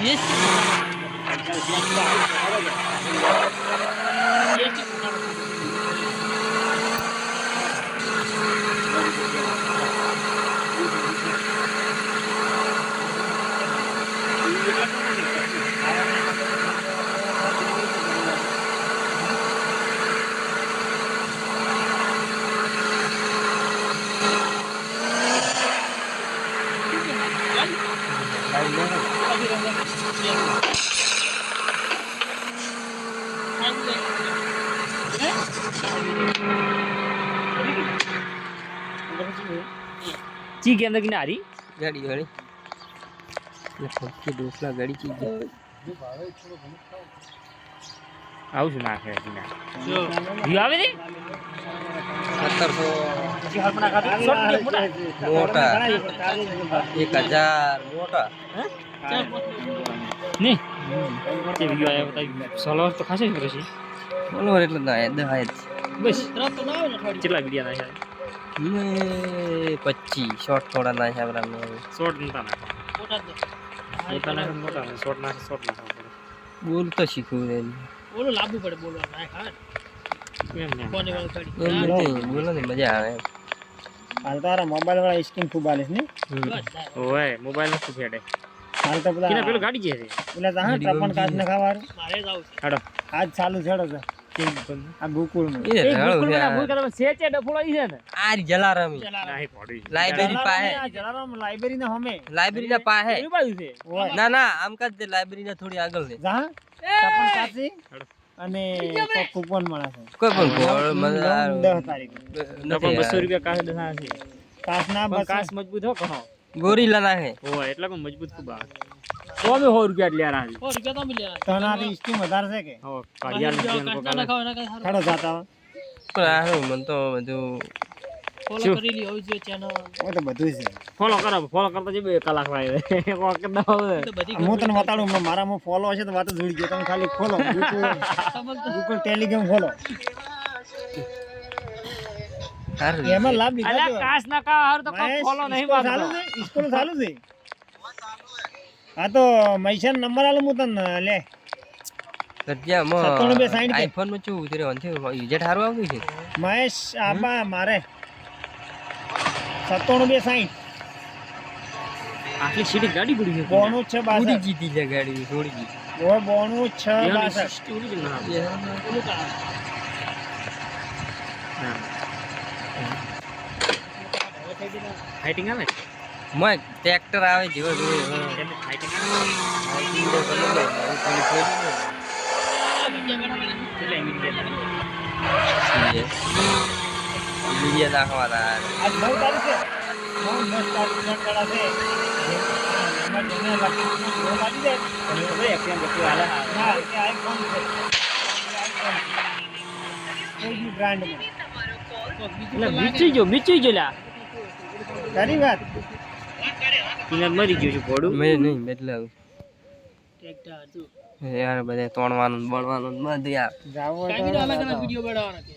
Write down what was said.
Yes. ची के अंदर किनारी गाड़ी गाड़ी ये फटके दूसरा गाड़ी चीज आउ सुना है किना यो आवे दे 1700 जी हरपना खाती शॉट मोटा मोटा 1000 मोटा नहीं ये वीडियो आया बताइए सोलो तो खासे करे छी बोलो એટલે ના દહાય बस तरह तो ना हो ना थोड़ी चला वीडियो ना है મે 25 શોર્ટ થોડા ના છે આપડા शॉट नता ना मोटा ना मोटा शॉट ना બોલ તો શીખવું છે બોલો લાવવું પડે બોલો ના હા એમ ને કોને વાળ કાઢી એમ નહીં બોલો ને મજા આવે હાલ તારા મોબાઈલ વાળા સ્કીમ ખૂબ આલે છે ને ઓય મોબાઈલ નું ફેડે હાલ તો કિના પેલો ગાડી જે છે પેલા જા ટપન કાચ ન ખાવાનું મારે જાવ છે હાડો આજ ચાલુ છેડો છે આ ગોકુળ માં એ એ રાળો ગુકુળ ના ભૂલ કરે સેચે ડફોળો ઈ છે ને આ જલારામી નહીં પડી લાઇબ્રેરી પાસે જલારામ લાઇબ્રેરી ના હમે લાઇબ્રેરી ના પાસે એ બાજુ છે ઓય ના ના આમ કદ દે લાઇબ્રેરી ના થોડી આગળ છે જા ટપન કાચી અને કૂપન મળે છે કોઈ પણ ભોળ મજા 10 તારીખ નકો 200 રૂપિયા કાસ દસા છે કાચ ના પણ બસ કાસ મજબૂત હો કહો ગોરીલા નાખે ઓય એટલા પણ મજબૂત ખૂબ આવે તો અમે 100 રૂપિયા લે રાજી ઓ રૂપિયા તો મિલ્યા તનાથી સ્કીમ વધારે છે કે હો કાઢિયાલ કાઢ નું કો ના ખાવ ના કઈ ખડો જાતા પણ આ હું મન તો બધું ફોલો કરી લી હોવી જોઈએ ચેનલ હોય તો બધું છે ફોલો કરતા જે 2 કલાક વાય કોક દા તો બધી હું તને બતાડું હમણાં મારામાં ફોલો હશે તો વાત જ જોડી ગયો તમે ખાલી ખોલો ગૂગલ ટેલિગ્રામ ખોલો સારું એમાં લાભ લીધા અલ્યા તો કાસ ના કા હર તો કોક ફોલો નહીં ચાલુ મારતો છે સ્કૂલ ચાલુ છે હા તો મૈસાન નંબર આલો હું તને લે સત્યા 97 આઈફોન માં ચું ઉતરે છે યુઝર હારું આવતું છે મહેશ આબા મારે 97 આટલી સીધી ગાડી ગુડી છે બોનું છે પૂરી 62 જીતી છે ગાડી થોડી જીતી ઓય બોનું 62 સ્ટોરી જ ના ફાઇટિંગ આવે મય ટ્રેક્ટર આવે જેવો જોઈએ એમ ફાઇટિંગ વિડિયો નાખવાના આજ 9 તારીખ છે 10 તારીખ ના કડા છે એમાં જેને લખી લાગી જાય અને હવે એક્ઝામ બધું હાલે ના કે આઈફોન છે કોઈ બી બ્રાન્ડમાં એટલે બીચી જો લ્યા ખરી વાત ઇને મરી ગયું છે ઘોડું મેં નહીં બદલાવું ટ્રેક્ટર હતું યાર બધા તોડવાનું બળવાનું બધું યાર જાવ કાંઈ અલગ અલગ વિડિયો બનાવવાના છે